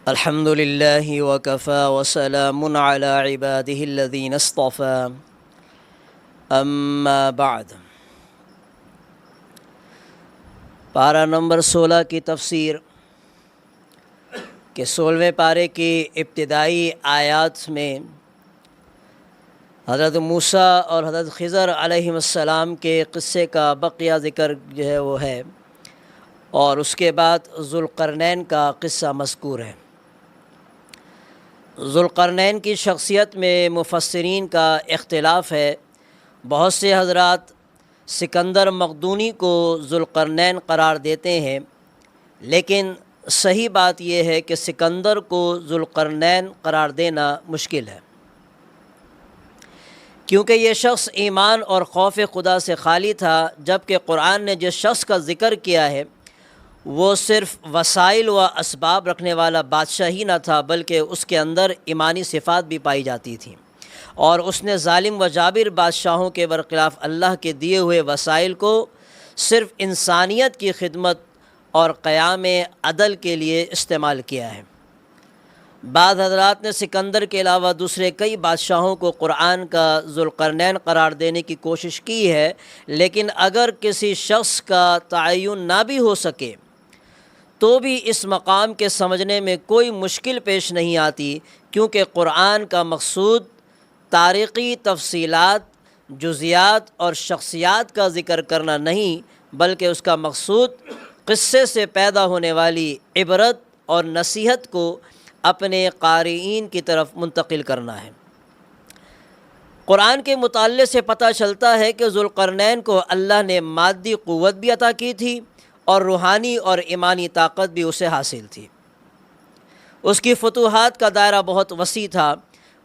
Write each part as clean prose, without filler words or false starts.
الحمد للہ وکفى وسلام علی عبادہ الذین اصطفى اما بعد۔ پارہ نمبر 16 کی تفسیر کہ 16ویں پارے کی ابتدائی آیات میں حضرت موسیٰ اور حضرت خضر علیہ السلام کے قصے کا بقیہ ذکر جو ہے وہ ہے، اور اس کے بعد ذوالقرنین کا قصہ مذکور ہے۔ ذوالقرنین کی شخصیت میں مفسرین کا اختلاف ہے۔ بہت سے حضرات سکندر مقدونی کو ذوالقرنین قرار دیتے ہیں، لیکن صحیح بات یہ ہے کہ سکندر کو ذوالقرنین قرار دینا مشکل ہے، کیونکہ یہ شخص ایمان اور خوف خدا سے خالی تھا، جبکہ قرآن نے جس شخص کا ذکر کیا ہے وہ صرف وسائل و اسباب رکھنے والا بادشاہ ہی نہ تھا، بلکہ اس کے اندر ایمانی صفات بھی پائی جاتی تھیں، اور اس نے ظالم و جابر بادشاہوں کے برخلاف اللہ کے دیے ہوئے وسائل کو صرف انسانیت کی خدمت اور قیام عدل کے لیے استعمال کیا ہے۔ بعض حضرات نے سکندر کے علاوہ دوسرے کئی بادشاہوں کو قرآن کا ذوالقرنین قرار دینے کی کوشش کی ہے، لیکن اگر کسی شخص کا تعین نہ بھی ہو سکے تو بھی اس مقام کے سمجھنے میں کوئی مشکل پیش نہیں آتی، کیونکہ قرآن کا مقصود تاریخی تفصیلات، جزیات اور شخصیات کا ذکر کرنا نہیں، بلکہ اس کا مقصود قصے سے پیدا ہونے والی عبرت اور نصیحت کو اپنے قارئین کی طرف منتقل کرنا ہے۔ قرآن کے مطالعے سے پتہ چلتا ہے کہ ذوالقرنین کو اللہ نے مادی قوت بھی عطا کی تھی اور روحانی اور ایمانی طاقت بھی اسے حاصل تھی۔ اس کی فتوحات کا دائرہ بہت وسیع تھا۔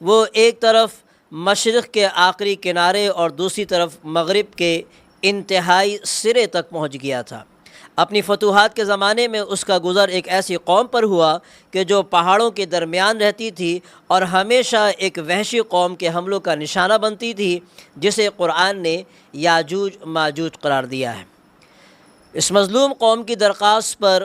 وہ ایک طرف مشرق کے آخری کنارے اور دوسری طرف مغرب کے انتہائی سرے تک پہنچ گیا تھا۔ اپنی فتوحات کے زمانے میں اس کا گزر ایک ایسی قوم پر ہوا کہ جو پہاڑوں کے درمیان رہتی تھی اور ہمیشہ ایک وحشی قوم کے حملوں کا نشانہ بنتی تھی، جسے قرآن نے یاجوج ماجوج قرار دیا ہے۔ اس مظلوم قوم کی درخواست پر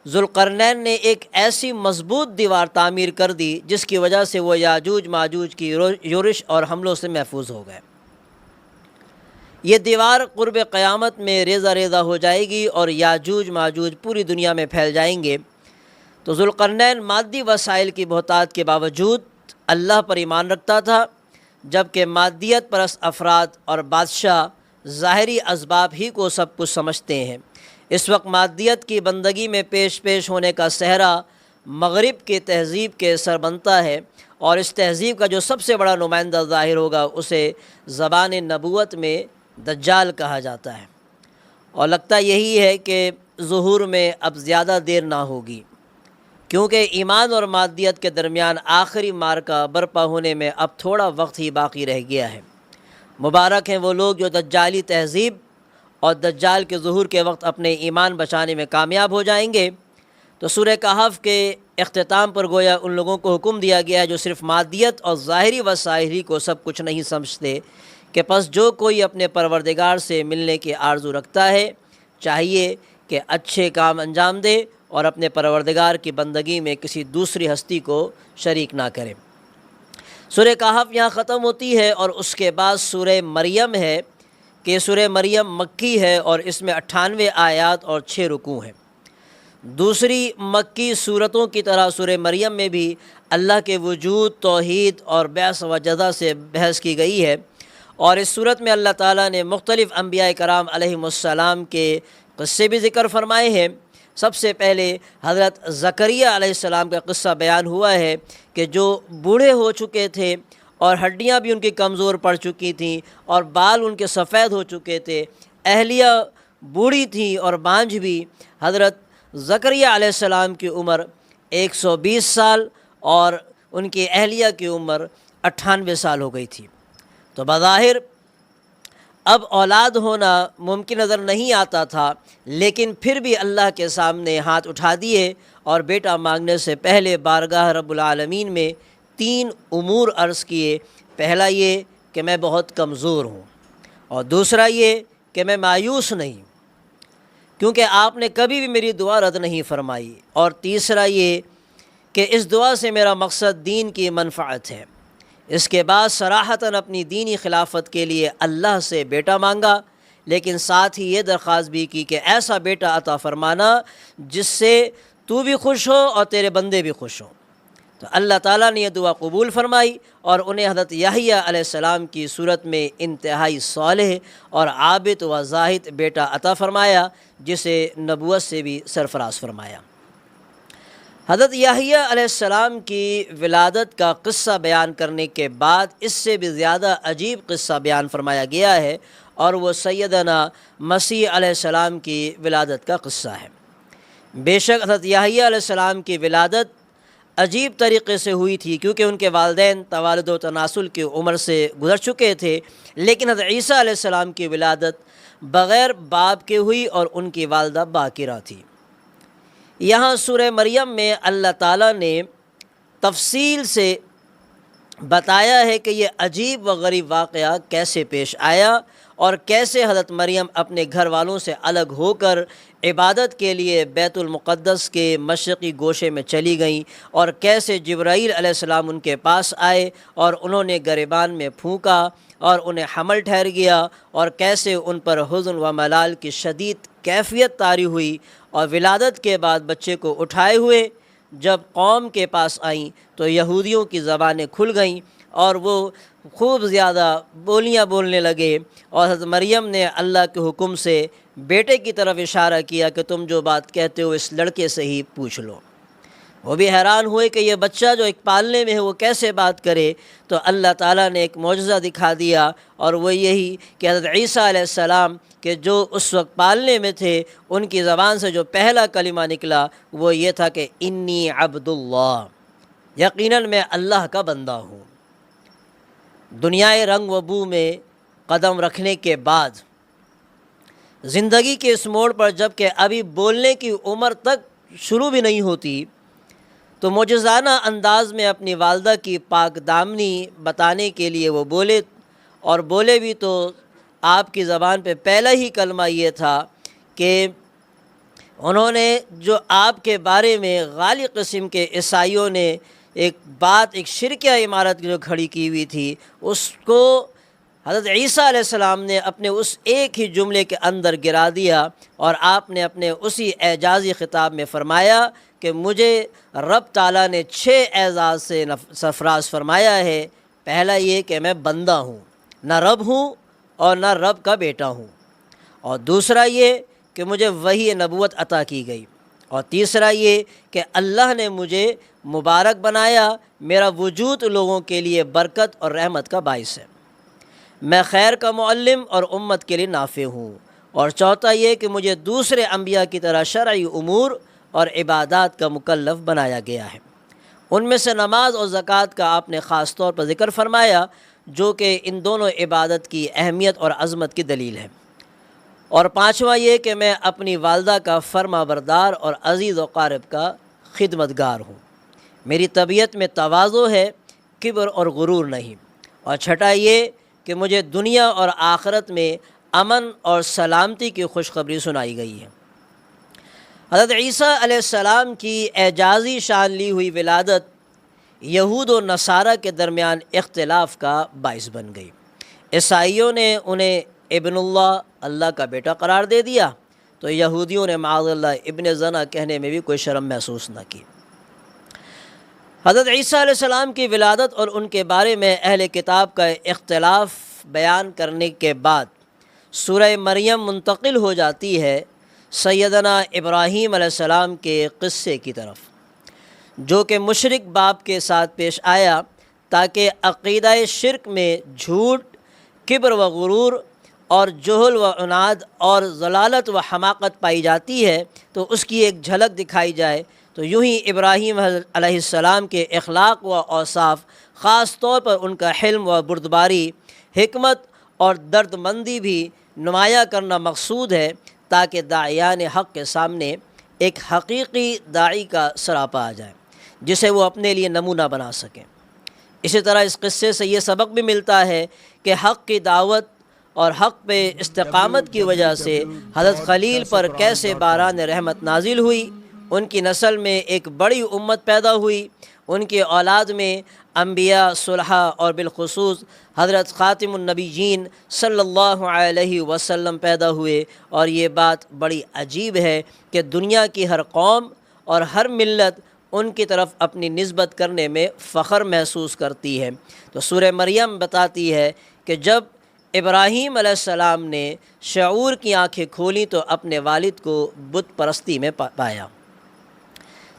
ذوالقرنین نے ایک ایسی مضبوط دیوار تعمیر کر دی جس کی وجہ سے وہ یاجوج ماجوج کی یورش اور حملوں سے محفوظ ہو گئے۔ یہ دیوار قرب قیامت میں ریزہ ریزہ ہو جائے گی اور یاجوج ماجوج پوری دنیا میں پھیل جائیں گے۔ تو ذوالقرنین مادی وسائل کی بہتات کے باوجود اللہ پر ایمان رکھتا تھا، جبکہ مادیت پرست افراد اور بادشاہ ظاہری اسباب ہی کو سب کچھ سمجھتے ہیں۔ اس وقت مادیت کی بندگی میں پیش ہونے کا صحرا مغرب کے تہذیب کے سر بنتا ہے، اور اس تہذیب کا جو سب سے بڑا نمائندہ ظاہر ہوگا اسے زبان نبوت میں دجال کہا جاتا ہے، اور لگتا یہی ہے کہ ظہور میں اب زیادہ دیر نہ ہوگی، کیونکہ ایمان اور مادیت کے درمیان آخری معرکہ برپا ہونے میں اب تھوڑا وقت ہی باقی رہ گیا ہے۔ مبارک ہیں وہ لوگ جو دجالی تہذیب اور دجال کے ظہور کے وقت اپنے ایمان بچانے میں کامیاب ہو جائیں گے۔ تو سورہ کہف کے اختتام پر گویا ان لوگوں کو حکم دیا گیا ہے جو صرف مادیت اور ظاہری وسائل ہی کو سب کچھ نہیں سمجھتے، کہ پس جو کوئی اپنے پروردگار سے ملنے کی آرزو رکھتا ہے چاہیے کہ اچھے کام انجام دے اور اپنے پروردگار کی بندگی میں کسی دوسری ہستی کو شریک نہ کرے۔ سورہ کہف یہاں ختم ہوتی ہے، اور اس کے بعد سورہ مریم ہے کہ سورہ مریم مکی ہے اور اس میں 98 آیات اور 6 رکوع ہیں۔ دوسری مکی صورتوں کی طرح سورہ مریم میں بھی اللہ کے وجود، توحید اور بعث و جزا سے بحث کی گئی ہے، اور اس صورت میں اللہ تعالیٰ نے مختلف انبیاء کرام علیہم السلام کے قصے بھی ذکر فرمائے ہیں۔ سب سے پہلے حضرت زکریہ علیہ السلام کا قصہ بیان ہوا ہے کہ جو بوڑھے ہو چکے تھے اور ہڈیاں بھی ان کی کمزور پڑ چکی تھیں اور بال ان کے سفید ہو چکے تھے، اہلیہ بوڑھی تھی اور بانجھ بھی۔ حضرت زکریہ علیہ السلام کی عمر 120 سال اور ان کی اہلیہ کی عمر 98 سال ہو گئی تھی۔ تو بظاہر اب اولاد ہونا ممکن نظر نہیں آتا تھا، لیکن پھر بھی اللہ کے سامنے ہاتھ اٹھا دیے اور بیٹا مانگنے سے پہلے بارگاہ رب العالمین میں 3 امور عرض کیے۔ پہلا یہ کہ میں بہت کمزور ہوں، اور دوسرا یہ کہ میں مایوس نہیں کیونکہ آپ نے کبھی بھی میری دعا رد نہیں فرمائی، اور تیسرا یہ کہ اس دعا سے میرا مقصد دین کی منفعت ہے۔ اس کے بعد صراحتاً اپنی دینی خلافت کے لیے اللہ سے بیٹا مانگا، لیکن ساتھ ہی یہ درخواست بھی کی کہ ایسا بیٹا عطا فرمانا جس سے تو بھی خوش ہو اور تیرے بندے بھی خوش ہوں۔ تو اللہ تعالیٰ نے یہ دعا قبول فرمائی اور انہیں حضرت یحییٰ علیہ السلام کی صورت میں انتہائی صالح اور عابد و زاہد بیٹا عطا فرمایا، جسے نبوت سے بھی سرفراز فرمایا۔ حضرت یحییٰ علیہ السلام کی ولادت کا قصہ بیان کرنے کے بعد اس سے بھی زیادہ عجیب قصہ بیان فرمایا گیا ہے، اور وہ سیدنا مسیح علیہ السلام کی ولادت کا قصہ ہے۔ بے شک حضرت یحییٰ علیہ السلام کی ولادت عجیب طریقے سے ہوئی تھی، کیونکہ ان کے والدین توالد و تناسل کی عمر سے گزر چکے تھے، لیکن حضرت عیسیٰ علیہ السلام کی ولادت بغیر باپ کے ہوئی اور ان کی والدہ باکرہ تھی۔ یہاں سورہ مریم میں اللہ تعالیٰ نے تفصیل سے بتایا ہے کہ یہ عجیب و غریب واقعہ کیسے پیش آیا اور کیسے حضرت مریم اپنے گھر والوں سے الگ ہو کر عبادت کے لیے بیت المقدس کے مشرقی گوشے میں چلی گئیں، اور کیسے جبرائیل علیہ السلام ان کے پاس آئے اور انہوں نے گریبان میں پھونکا اور انہیں حمل ٹھہر گیا، اور کیسے ان پر حزن و ملال کی شدید کیفیت طاری ہوئی، اور ولادت کے بعد بچے کو اٹھائے ہوئے جب قوم کے پاس آئیں تو یہودیوں کی زبانیں کھل گئیں اور وہ خوب زیادہ بولیاں بولنے لگے، اور حضرت مریم نے اللہ کے حکم سے بیٹے کی طرف اشارہ کیا کہ تم جو بات کہتے ہو اس لڑکے سے ہی پوچھ لو۔ وہ بھی حیران ہوئے کہ یہ بچہ جو ایک پالنے میں ہے وہ کیسے بات کرے، تو اللہ تعالیٰ نے ایک معجزہ دکھا دیا، اور وہ یہی کہ حضرت عیسیٰ علیہ السلام کہ جو اس وقت پالنے میں تھے، ان کی زبان سے جو پہلا کلمہ نکلا وہ یہ تھا کہ انی عبد اللہ، یقیناً میں اللہ کا بندہ ہوں۔ دنیائے رنگ و بو میں قدم رکھنے کے بعد زندگی کے اس موڑ پر جب کہ ابھی بولنے کی عمر تک شروع بھی نہیں ہوتی، تو معجزانہ انداز میں اپنی والدہ کی پاک دامنی بتانے کے لیے وہ بولے، اور بولے بھی تو آپ کی زبان پہ پہلا ہی کلمہ یہ تھا کہ انہوں نے جو آپ کے بارے میں غالی قسم کے عیسائیوں نے ایک بات، ایک شرکیہ عمارت جو کھڑی کی ہوئی تھی، اس کو حضرت عیسیٰ علیہ السلام نے اپنے اس ایک ہی جملے کے اندر گرا دیا، اور آپ نے اپنے اسی اعجازی خطاب میں فرمایا کہ مجھے رب تعالیٰ نے 6 اعزاز سے سرفراز فرمایا ہے۔ پہلا یہ کہ میں بندہ ہوں، نہ رب ہوں اور نہ رب کا بیٹا ہوں، اور دوسرا یہ کہ مجھے وحی نبوت عطا کی گئی، اور تیسرا یہ کہ اللہ نے مجھے مبارک بنایا، میرا وجود لوگوں کے لیے برکت اور رحمت کا باعث ہے، میں خیر کا معلم اور امت کے لیے نافع ہوں، اور چوتھا یہ کہ مجھے دوسرے انبیاء کی طرح شرعی امور اور عبادات کا مکلف بنایا گیا ہے۔ ان میں سے نماز اور زکوٰۃ کا آپ نے خاص طور پر ذکر فرمایا، جو کہ ان دونوں عبادت کی اہمیت اور عظمت کی دلیل ہے۔ اور پانچواں یہ کہ میں اپنی والدہ کا فرما بردار اور عزیز و قارب کا خدمتگار ہوں، میری طبیعت میں تواضع ہے، کبر اور غرور نہیں۔ اور چھٹا یہ کہ مجھے دنیا اور آخرت میں امن اور سلامتی کی خوشخبری سنائی گئی ہے۔ حضرت عیسیٰ علیہ السلام کی اعجازی شان لی ہوئی ولادت یہود و نصارہ کے درمیان اختلاف کا باعث بن گئی۔ عیسائیوں نے انہیں ابن اللہ، اللہ کا بیٹا قرار دے دیا، تو یہودیوں نے معاذ اللہ ابن زنا کہنے میں بھی کوئی شرم محسوس نہ کی۔ حضرت عیسیٰ علیہ السلام کی ولادت اور ان کے بارے میں اہل کتاب کا اختلاف بیان کرنے کے بعد سورہ مریم منتقل ہو جاتی ہے سیدنا ابراہیم علیہ السلام کے قصے کی طرف، جو کہ مشرک باپ کے ساتھ پیش آیا، تاکہ عقیدہ شرک میں جھوٹ، کبر و غرور اور جہل و عناد اور ضلالت و حماقت پائی جاتی ہے، تو اس کی ایک جھلک دکھائی جائے۔ تو یوں ہی ابراہیم علیہ السلام کے اخلاق و اوصاف، خاص طور پر ان کا حلم و بردباری، حکمت اور درد مندی بھی نمایاں کرنا مقصود ہے، تاکہ داعیان حق کے سامنے ایک حقیقی داعی کا سراپا آ جائے، جسے وہ اپنے لیے نمونہ بنا سکیں۔ اسی طرح اس قصے سے یہ سبق بھی ملتا ہے کہ حق کی دعوت اور حق پہ استقامت کی وجہ سے حضرت خلیل پر کیسے باران رحمت نازل ہوئی، ان کی نسل میں ایک بڑی امت پیدا ہوئی، ان کے اولاد میں انبیاء، صلحاء اور بالخصوص حضرت خاتم النبیین صلی اللہ علیہ وسلم پیدا ہوئے۔ اور یہ بات بڑی عجیب ہے کہ دنیا کی ہر قوم اور ہر ملت ان کی طرف اپنی نسبت کرنے میں فخر محسوس کرتی ہے۔ تو سورہ مریم بتاتی ہے کہ جب ابراہیم علیہ السلام نے شعور کی آنکھیں کھولیں تو اپنے والد کو بت پرستی میں پایا۔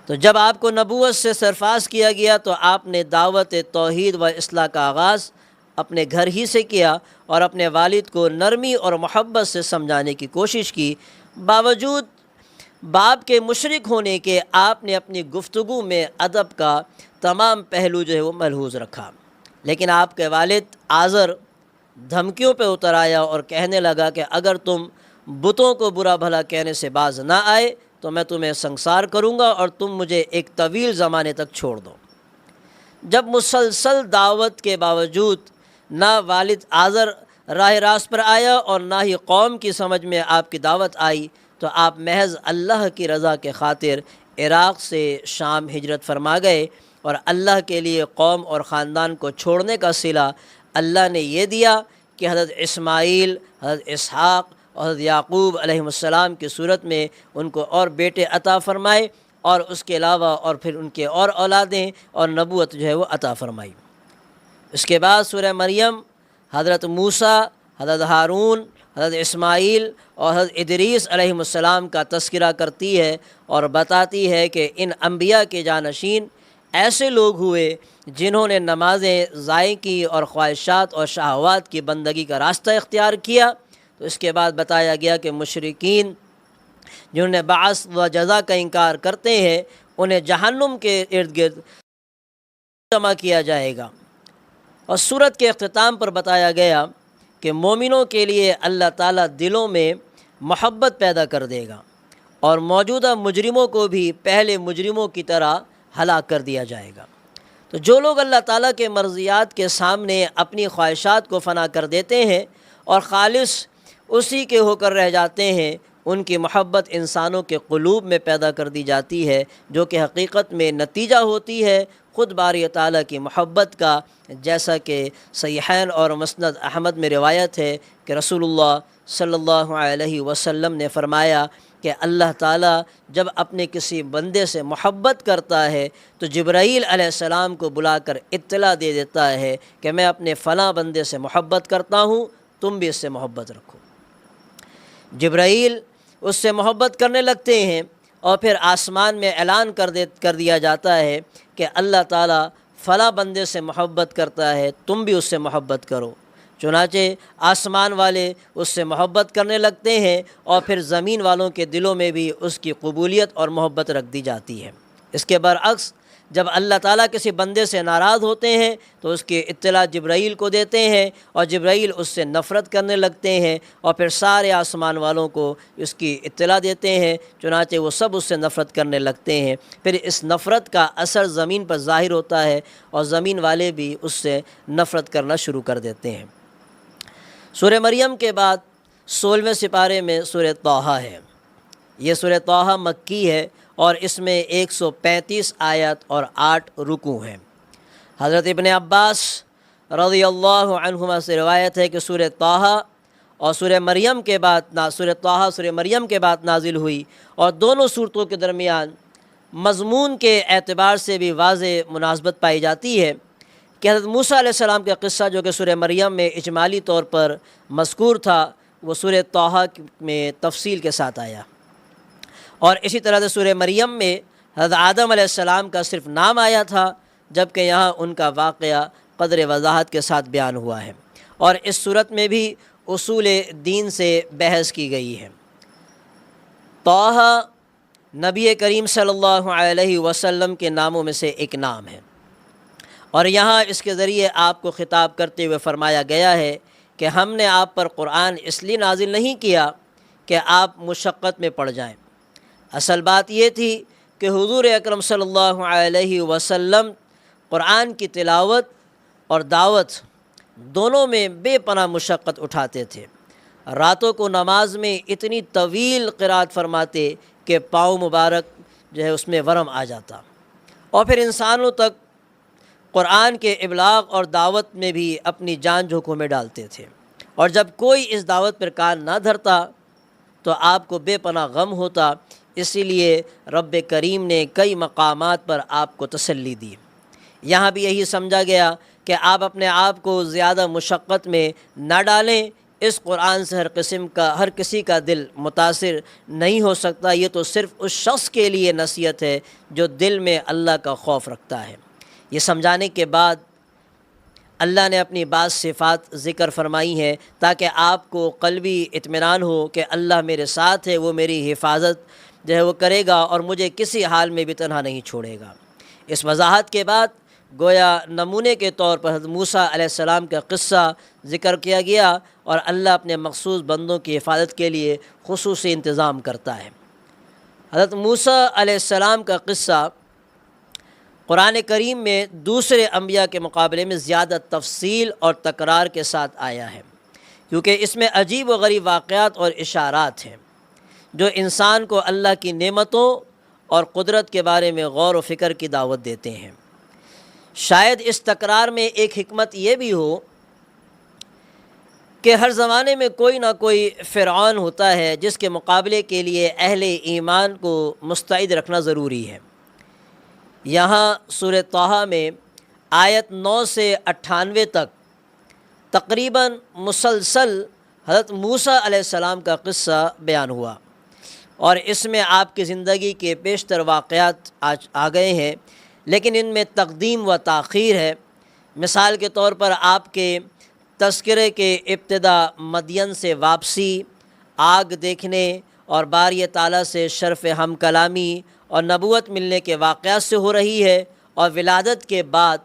تو جب آپ کو نبوت سے سرفراز کیا گیا تو آپ نے دعوت توحید و اصلاح کا آغاز اپنے گھر ہی سے کیا اور اپنے والد کو نرمی اور محبت سے سمجھانے کی کوشش کی۔ باوجود باپ کے مشرک ہونے کے آپ نے اپنی گفتگو میں ادب کا تمام پہلو جو ہے وہ ملحوظ رکھا، لیکن آپ کے والد آزر دھمکیوں پہ اتر آیا اور کہنے لگا کہ اگر تم بتوں کو برا بھلا کہنے سے باز نہ آئے تو میں تمہیں سنسار کروں گا اور تم مجھے ایک طویل زمانے تک چھوڑ دو۔ جب مسلسل دعوت کے باوجود نہ والد آزر راہ راست پر آیا اور نہ ہی قوم کی سمجھ میں آپ کی دعوت آئی تو آپ محض اللہ کی رضا کے خاطر عراق سے شام ہجرت فرما گئے، اور اللہ کے لیے قوم اور خاندان کو چھوڑنے کا صلہ اللہ نے یہ دیا کہ حضرت اسماعیل، حضرت اسحاق اور حضرت یعقوب علیہ السلام کی صورت میں ان کو اور بیٹے عطا فرمائے، اور اس کے علاوہ اور پھر ان کے اور اولادیں اور نبوت جو ہے وہ عطا فرمائی۔ اس کے بعد سورہ مریم حضرت موسیٰ، حضرت ہارون، حضرت اسماعیل اور حضرت ادریس علیہ السلام کا تذکرہ کرتی ہے اور بتاتی ہے کہ ان انبیاء کے جانشین ایسے لوگ ہوئے جنہوں نے نمازیں ضائع کی اور خواہشات اور شہوات کی بندگی کا راستہ اختیار کیا۔ تو اس کے بعد بتایا گیا کہ مشرکین جنہوں نے بعث و جزا کا انکار کرتے ہیں انہیں جہنم کے ارد گرد جمع کیا جائے گا۔ اور سورت کے اختتام پر بتایا گیا کہ مومنوں کے لیے اللہ تعالیٰ دلوں میں محبت پیدا کر دے گا اور موجودہ مجرموں کو بھی پہلے مجرموں کی طرح ہلاک کر دیا جائے گا۔ تو جو لوگ اللہ تعالیٰ کے مرضیات کے سامنے اپنی خواہشات کو فنا کر دیتے ہیں اور خالص اسی کے ہو کر رہ جاتے ہیں، ان کی محبت انسانوں کے قلوب میں پیدا کر دی جاتی ہے، جو کہ حقیقت میں نتیجہ ہوتی ہے خود باری تعالیٰ کی محبت کا، جیسا کہ صحیحین اور مسند احمد میں روایت ہے کہ رسول اللہ صلی اللہ علیہ وسلم نے فرمایا کہ اللہ تعالیٰ جب اپنے کسی بندے سے محبت کرتا ہے تو جبرائیل علیہ السلام کو بلا کر اطلاع دے دیتا ہے کہ میں اپنے فلاں بندے سے محبت کرتا ہوں، تم بھی اس سے محبت رکھو۔ جبرائیل اس سے محبت کرنے لگتے ہیں اور پھر آسمان میں اعلان کر دیا جاتا ہے کہ اللہ تعالیٰ فلاں بندے سے محبت کرتا ہے، تم بھی اس سے محبت کرو۔ چنانچہ آسمان والے اس سے محبت کرنے لگتے ہیں اور پھر زمین والوں کے دلوں میں بھی اس کی قبولیت اور محبت رکھ دی جاتی ہے۔ اس کے برعکس جب اللہ تعالیٰ کسی بندے سے ناراض ہوتے ہیں تو اس کی اطلاع جبرائیل کو دیتے ہیں اور جبرائیل اس سے نفرت کرنے لگتے ہیں اور پھر سارے آسمان والوں کو اس کی اطلاع دیتے ہیں، چنانچہ وہ سب اس سے نفرت کرنے لگتے ہیں۔ پھر اس نفرت کا اثر زمین پر ظاہر ہوتا ہے اور زمین والے بھی اس سے نفرت کرنا شروع کر دیتے ہیں۔ سورہ مریم کے بعد 16ویں سپارے میں سورہ طٰہٰ ہے۔ یہ سورہ طٰہٰ مکی ہے اور اس میں 135 آیات اور 8 رکوع ہیں۔ حضرت ابن عباس رضی اللہ عنہما سے روایت ہے کہ سورہ طٰہٰ اور سورہ مریم کے بعد سورہ طٰہٰ سورہ مریم کے بعد نازل ہوئی، اور دونوں صورتوں کے درمیان مضمون کے اعتبار سے بھی واضح مناسبت پائی جاتی ہے کہ حضرت موسیٰ علیہ السلام کا قصہ جو کہ سورہ مریم میں اجمالی طور پر مذکور تھا وہ سورہ طٰہٰ میں تفصیل کے ساتھ آیا، اور اسی طرح سے سورہ مریم میں حضرت آدم علیہ السلام کا صرف نام آیا تھا، جبکہ یہاں ان کا واقعہ قدر وضاحت کے ساتھ بیان ہوا ہے، اور اس صورت میں بھی اصول دین سے بحث کی گئی ہے۔ طٰہٰ نبی کریم صلی اللہ علیہ وسلم کے ناموں میں سے ایک نام ہے، اور یہاں اس کے ذریعے آپ کو خطاب کرتے ہوئے فرمایا گیا ہے کہ ہم نے آپ پر قرآن اس لیے نازل نہیں کیا کہ آپ مشقت میں پڑ جائیں۔ اصل بات یہ تھی کہ حضور اکرم صلی اللہ علیہ وسلم قرآن کی تلاوت اور دعوت دونوں میں بے پناہ مشقت اٹھاتے تھے۔ راتوں کو نماز میں اتنی طویل قرات فرماتے کہ پاؤں مبارک جو ہے اس میں ورم آ جاتا، اور پھر انسانوں تک قرآن کے ابلاغ اور دعوت میں بھی اپنی جان جھونکوں میں ڈالتے تھے، اور جب کوئی اس دعوت پر کان نہ دھرتا تو آپ کو بے پناہ غم ہوتا۔ اسی لیے رب کریم نے کئی مقامات پر آپ کو تسلی دی۔ یہاں بھی یہی سمجھا گیا کہ آپ اپنے آپ کو زیادہ مشقت میں نہ ڈالیں۔ اس قرآن سے ہر کسی کا دل متاثر نہیں ہو سکتا، یہ تو صرف اس شخص کے لیے نصیحت ہے جو دل میں اللہ کا خوف رکھتا ہے۔ یہ سمجھانے کے بعد اللہ نے اپنی بعض صفات ذکر فرمائی ہیں تاکہ آپ کو قلبی اطمینان ہو کہ اللہ میرے ساتھ ہے، وہ میری حفاظت جو ہے وہ کرے گا اور مجھے کسی حال میں بھی تنہا نہیں چھوڑے گا۔ اس وضاحت کے بعد گویا نمونے کے طور پر حضرت موسیٰ علیہ السلام کا قصہ ذکر کیا گیا، اور اللہ اپنے مخصوص بندوں کی حفاظت کے لیے خصوصی انتظام کرتا ہے۔ حضرت موسیٰ علیہ السلام کا قصہ قرآن کریم میں دوسرے انبیاء کے مقابلے میں زیادہ تفصیل اور تکرار کے ساتھ آیا ہے، کیونکہ اس میں عجیب و غریب واقعات اور اشارات ہیں جو انسان کو اللہ کی نعمتوں اور قدرت کے بارے میں غور و فکر کی دعوت دیتے ہیں۔ شاید اس تکرار میں ایک حکمت یہ بھی ہو کہ ہر زمانے میں کوئی نہ کوئی فرعون ہوتا ہے جس کے مقابلے کے لیے اہل ایمان کو مستعد رکھنا ضروری ہے۔ یہاں سورہ طٰہٰ میں آیت 9 سے 98 تک تقریباً مسلسل حضرت موسیٰ علیہ السلام کا قصہ بیان ہوا، اور اس میں آپ کی زندگی کے بیشتر واقعات آج آ گئے ہیں، لیکن ان میں تقدیم و تاخیر ہے۔ مثال کے طور پر آپ کے تذکرے کے ابتدا مدین سے واپسی، آگ دیکھنے اور باری تعالیٰ سے شرف ہم کلامی اور نبوت ملنے کے واقعات سے ہو رہی ہے، اور ولادت کے بعد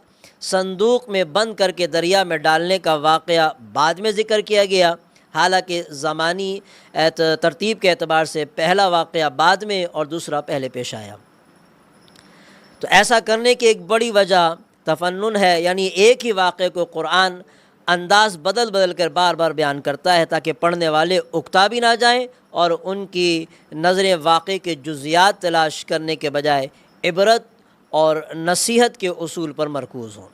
صندوق میں بند کر کے دریا میں ڈالنے کا واقعہ بعد میں ذکر کیا گیا، حالانکہ زمانی ترتیب کے اعتبار سے پہلا واقعہ بعد میں اور دوسرا پہلے پیش آیا۔ تو ایسا کرنے کی ایک بڑی وجہ تفنن ہے، یعنی ایک ہی واقعے کو قرآن انداز بدل بدل کر بار بار بیان کرتا ہے تاکہ پڑھنے والے اکتا بھی نہ جائیں اور ان کی نظریں واقعے کے جزیات تلاش کرنے کے بجائے عبرت اور نصیحت کے اصول پر مرکوز ہوں۔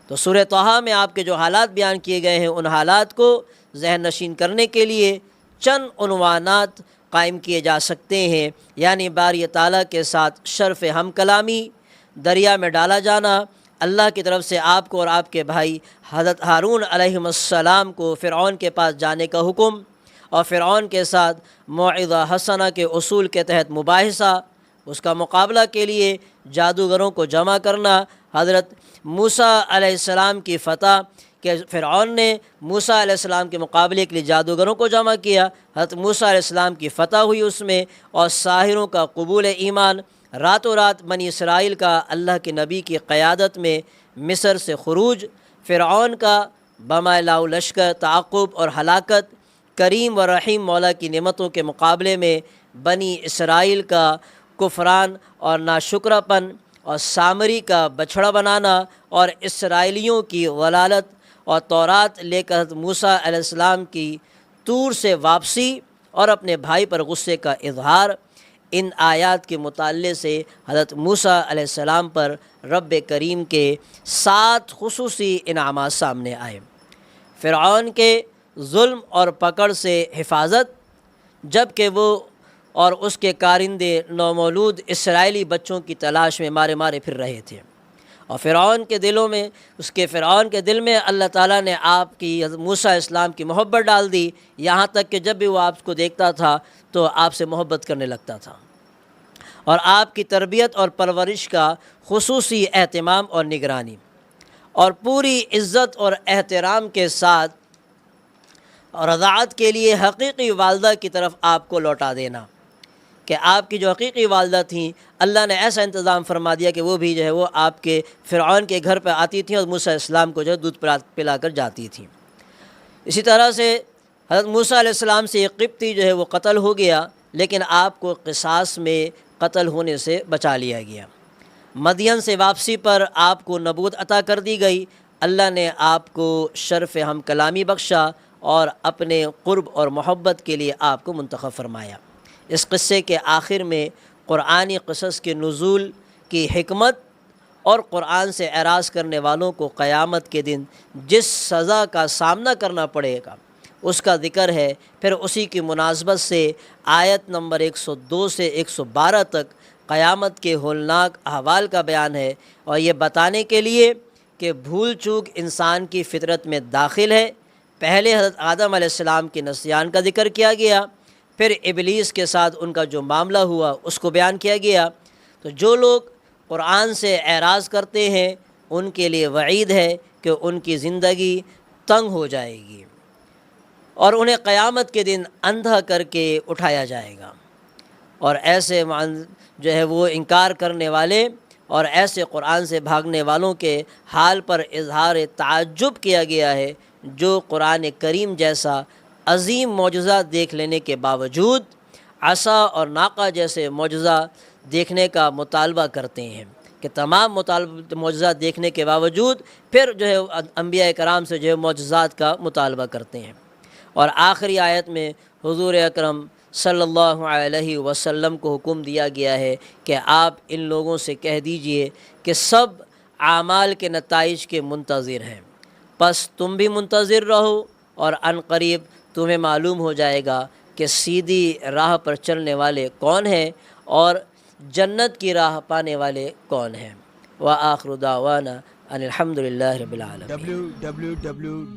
تو سورہ طٰہٰ میں آپ کے جو حالات بیان کیے گئے ہیں، ان حالات کو ذہن نشین کرنے کے لیے چند عنوانات قائم کیے جا سکتے ہیں، یعنی باری تعالیٰ کے ساتھ شرف ہم کلامی، دریا میں ڈالا جانا، اللہ کی طرف سے آپ کو اور آپ کے بھائی حضرت ہارون علیہ السلام کو فرعون کے پاس جانے کا حکم، اور فرعون کے ساتھ موعظہ حسنہ کے اصول کے تحت مباحثہ، اس کا مقابلہ کے لیے جادوگروں کو جمع کرنا، حضرت موسیٰ علیہ السلام کی فتح کہ فرعون نے موسیٰ علیہ السلام کے مقابلے کے لیے جادوگروں کو جمع کیا، حضرت موسیٰ علیہ السلام کی فتح ہوئی اس میں، اور ساحروں کا قبول ایمان، راتوں رات بنی اسرائیل کا اللہ کے نبی کی قیادت میں مصر سے خروج، فرعون کا بمہ لاؤ لشکر تعاقب اور ہلاکت، کریم و رحیم مولا کی نعمتوں کے مقابلے میں بنی اسرائیل کا کفران اور ناشکرہ پن، اور سامری کا بچھڑا بنانا، اور اسرائیلیوں کی ضلالت، اور تورات لے کر حضرت موسیٰ علیہ السلام کی طور سے واپسی اور اپنے بھائی پر غصے کا اظہار۔ ان آیات کے مطالعے سے حضرت موسیٰ علیہ السلام پر رب کریم کے 7 خصوصی انعامات سامنے آئے۔ فرعون کے ظلم اور پکڑ سے حفاظت، جب کہ وہ اور اس کے کارندے نومولود اسرائیلی بچوں کی تلاش میں مارے مارے پھر رہے تھے، اور فرعون کے دل میں اللہ تعالیٰ نے آپ کی حضرت موسیٰ علیہ السلام کی محبت ڈال دی، یہاں تک کہ جب بھی وہ آپ کو دیکھتا تھا تو آپ سے محبت کرنے لگتا تھا، اور آپ کی تربیت اور پرورش کا خصوصی اہتمام اور نگرانی، اور پوری عزت اور احترام کے ساتھ اور رضاعت کے لیے حقیقی والدہ کی طرف آپ کو لوٹا دینا، کہ آپ کی جو حقیقی والدہ تھیں اللہ نے ایسا انتظام فرما دیا کہ وہ بھی جو ہے وہ آپ کے فرعون کے گھر پہ آتی تھیں اور موسیٰ علیہ السلام کو جو ہے دودھ پلا کر جاتی تھیں۔ اسی طرح سے حضرت موسیٰ علیہ السلام سے ایک قبطی جو ہے وہ قتل ہو گیا، لیکن آپ کو قصاص میں قتل ہونے سے بچا لیا گیا۔ مدین سے واپسی پر آپ کو نبوت عطا کر دی گئی، اللہ نے آپ کو شرف ہم کلامی بخشا اور اپنے قرب اور محبت کے لیے آپ کو منتخب فرمایا۔ اس قصے کے آخر میں قرآنی قصص کے نزول کی حکمت اور قرآن سے اعراض کرنے والوں کو قیامت کے دن جس سزا کا سامنا کرنا پڑے گا اس کا ذکر ہے۔ پھر اسی کی مناسبت سے آیت نمبر 102 سے 112 تک قیامت کے ہولناک احوال کا بیان ہے، اور یہ بتانے کے لیے کہ بھول چوک انسان کی فطرت میں داخل ہے۔ پہلے حضرت آدم علیہ السلام کے نسیان کا ذکر کیا گیا، پھر ابلیس کے ساتھ ان کا جو معاملہ ہوا اس کو بیان کیا گیا۔ تو جو لوگ قرآن سے اعراض کرتے ہیں ان کے لیے وعید ہے کہ ان کی زندگی تنگ ہو جائے گی اور انہیں قیامت کے دن اندھا کر کے اٹھایا جائے گا، اور ایسے جو ہے وہ انکار کرنے والے اور ایسے قرآن سے بھاگنے والوں کے حال پر اظہار تعجب کیا گیا ہے جو قرآن کریم جیسا عظیم معجزہ دیکھ لینے کے باوجود عصا اور ناقہ جیسے معجزہ دیکھنے کا مطالبہ کرتے ہیں، کہ تمام معجزات دیکھنے کے باوجود پھر جو ہے انبیاء کرام سے جو ہے معجزات کا مطالبہ کرتے ہیں۔ اور آخری آیت میں حضور اکرم صلی اللہ علیہ وسلم کو حکم دیا گیا ہے کہ آپ ان لوگوں سے کہہ دیجئے کہ سب اعمال کے نتائج کے منتظر ہیں، پس تم بھی منتظر رہو، اور عن قریب تمہیں معلوم ہو جائے گا کہ سیدھی راہ پر چلنے والے کون ہیں اور جنت کی راہ پانے والے کون ہیں۔ وآخر دعوانا ان الحمد للہ رب العالمین۔